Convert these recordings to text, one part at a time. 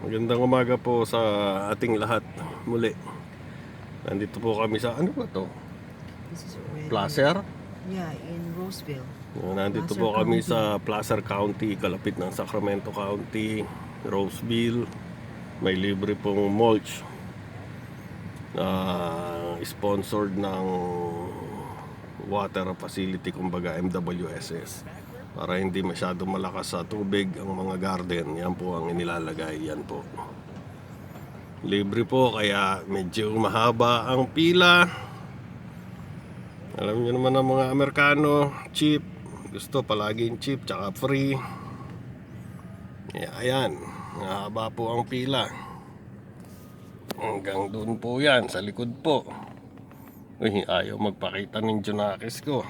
Magandang umaga po sa ating lahat muli. Nandito po kami sa, ano ba to? This is where Placer? Yeah, in Roseville. Nandito Placer po kami County. sa Placer County, kalapit ng Sacramento County, Roseville. May libre pong mulch. Sponsored ng water facility, kumbaga MWSS. Para hindi masyado malakas sa tubig ang mga garden. Yan po ang inilalagay. Yan po. Libre po, kaya medyo mahaba ang pila. Alam niyo naman ang mga Amerikano, cheap. Gusto palaging cheap tsaka free. Kaya ayan, mahaba po ang pila. Hanggang doon po yan, sa likod po. Uy, ayaw magpakita ng Junakis ko.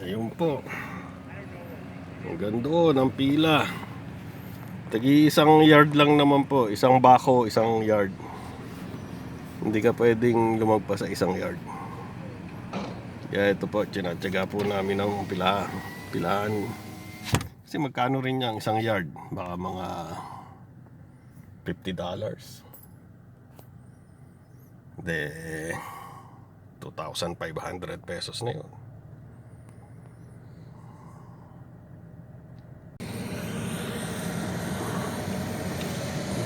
Ayun po. Hanggang doon ang pila. Tagi isang yard lang naman po. Isang bako, isang yard. Hindi ka pwedeng lumagpas sa isang yard. Kaya ito po, tinatyaga po namin ang pilaan. Kasi magkano rin yung isang yard? Baka mga $50. De 2,500 pesos na yun.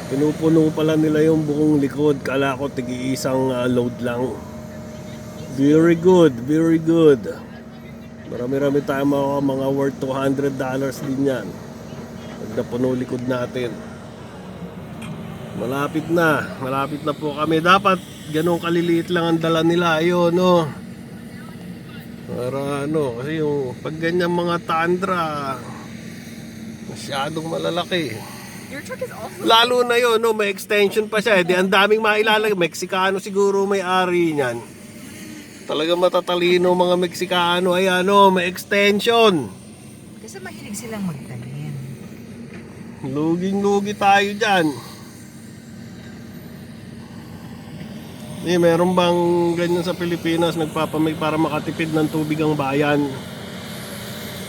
Pinupuno pala nila yung buong likod. Kala ko tigi-isang load lang. Very good, very good. Marami-rami tayo mga worth $200 din yan. Pag napuno likod natin. Malapit na po kami. Dapat ganun kaliliit lang ang dala nila. Ayun, no. Para ano, kasi yung pag ganyan mga Tundra, masyadong malalaki. Your truck is also Lalo na yun, no, may extension pa siya. Di ang daming mailalagay. Meksikano siguro may-ari niyan. Talaga matatalino mga Meksikano. Ayan, no, may extension. Kasi mahilig silang magtanim. Luging-lugi tayo dyan. Meron bang ganyan sa Pilipinas nagpapamay para makatipid ng tubig ang bayan?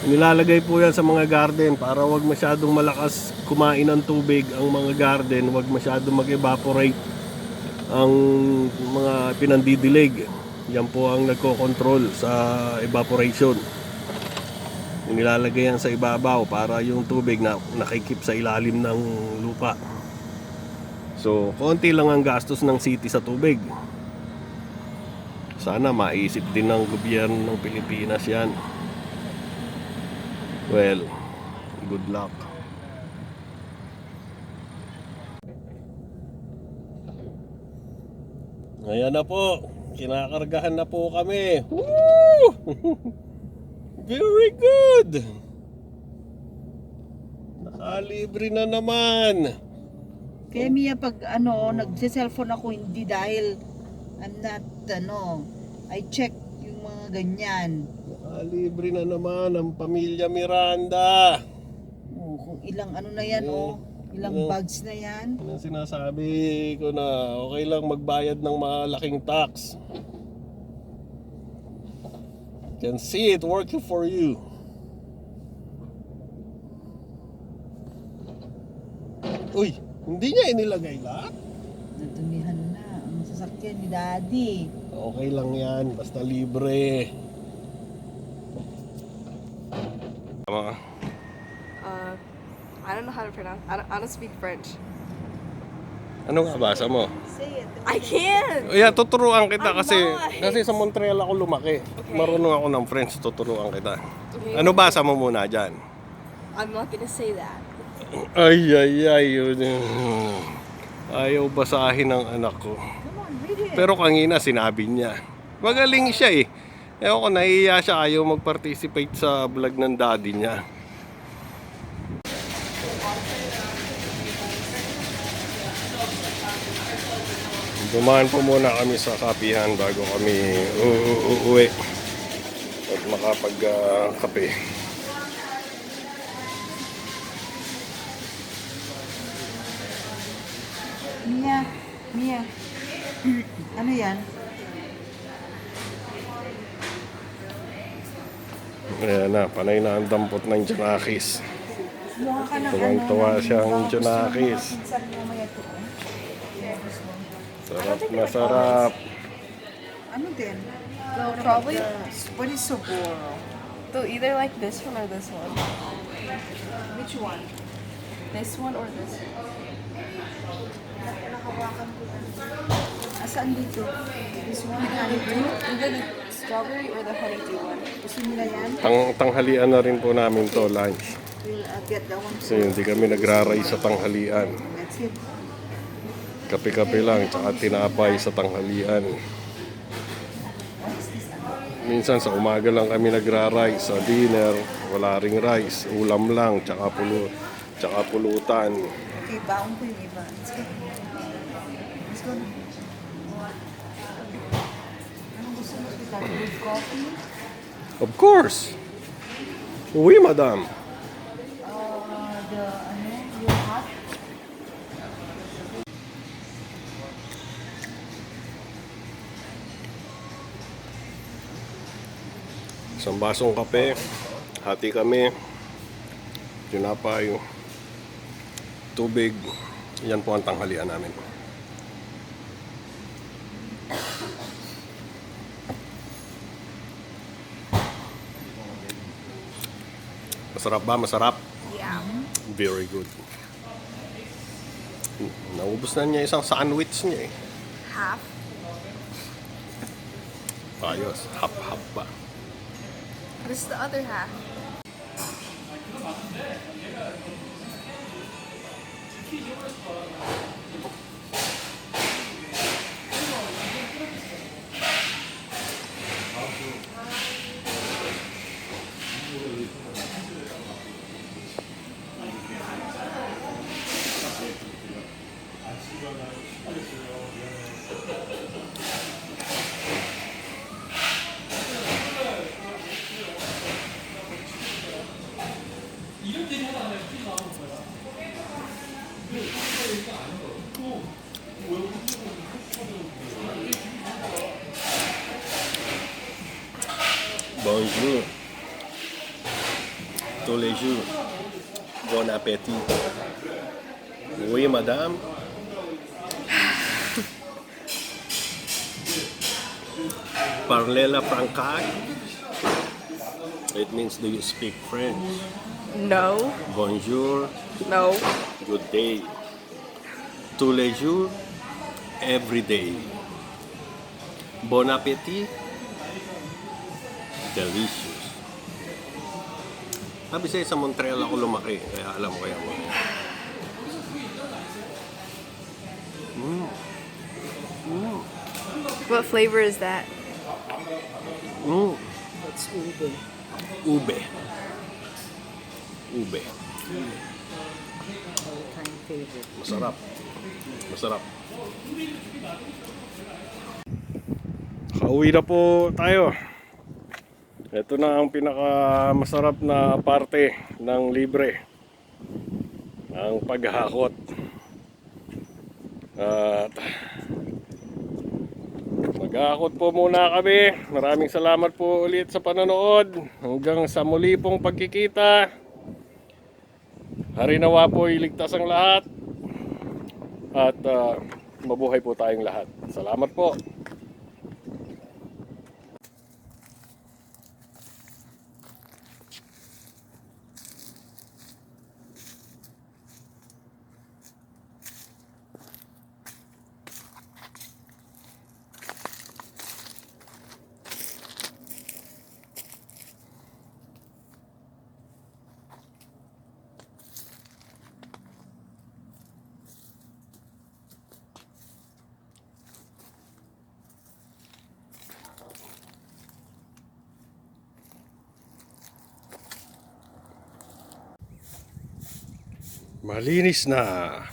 Nilalagay po yan sa mga garden para wag masyadong malakas kumain ng tubig ang mga garden, wag masyadong mag-evaporate ang mga pinandidilig. Yan po ang nagko-control sa evaporation. Nilalagay yan sa ibabaw para yung tubig na nakikip sa ilalim ng lupa. So, konti lang ang gastos ng city sa tubig. Sana maisip din ng gobyerno ng Pilipinas yan. Well, good luck. Ayan na po. Kinakargahan na po kami. Woo! Very good. Nakalibre na naman. Kaya Mia, pag nagse-cellphone ako, hindi dahil I'm not, I check yung mga ganyan. Nakalibre na naman ang pamilya Miranda. Kung ilang na yan, ilang bags na yan. Yan ang sinasabi ko na okay lang magbayad ng malaking tax. Can see it working for you. Uy, hindi niya inilagay lahat. Natumihan na ang sasakyan ni Daddy. Okay lang yan, basta libre. Tama. I don't know how to pronounce. I don't speak French. Ano nga basa mo? Say it. I can't. Yeah, tuturuan kita I'm not. kasi sa Montreal ako lumaki. Okay. Marunong ako ng French, tuturuan kita. Okay. Ano basa mo muna dyan? I'm not gonna say that. Ay, yun. Ayaw basahin ng anak ko. Come on, read it. Pero kanina sinabi niya. Magaling siya eh. Ewan ko, nahihiya siya, ayaw mag-participate sa vlog ng daddy niya. Dumaan po muna kami sa kapihan bago kami uuwi at makapag-kape. Mia, ano yan? Ayan na, panay na ang dampot ng Junakis. Kumuha ka ng Tuwang-tuwa siyang Junakis. Pinsan mo mamaya to. Sarap na sarap. Ano din? Probably What is Soboro? so either like this one or this one. Which one? This one or this one. Nakawakan ko. Asaan dito? This one, honeydew? Either the strawberry or the honeydew one. Gusto nila yan? Tanghalian na rin po namin to, lunch. We'll get that one. Kasi hindi kami nagraray sa tanghalian. That's it. Kape-kape lang, tsaka tinapay sa tanghalian. Minsan sa umaga lang kami nagra-rice. Sa dinner, wala ring rice. Ulam lang, tsaka pulutan. Okay, baon ko yung iba. Let's go. Let's go. Anong gusto mo kita? Good coffee? Of course! Oui, madam. Yung hot? Isang basong kape. Hati kami. Tinapay. Tubig. Yan po ang tanghalian namin. Masarap ba? Masarap? Yeah. Very good. Naubos na niya isang sandwich niya eh. Half. Ayos. Hap-hap ba? This is the other half. Bonjour. Tous les jours. Bon appétit. Oui, madame. Parlez-la francais. It means, do you speak French? No. Bonjour. No. Good day. Tous les jours. Every day. Bon appétit. Delicious. Sabi sa'yo, sa Montreal ako lumaki, kaya alam ko yan. What flavor is that? It's ube. Ube. Ube. All-time favorite. Masarap. Masarap. Kauwi na po tayo. Ito na ang pinakamasarap na parte ng libre. Ang paghahakot. At maghahakot po muna kami. Maraming salamat po ulit sa panonood. Hanggang sa muli pong pagkikita. Harinawa po iligtas ang lahat. At mabuhay po tayong lahat. Salamat po. Malinis na.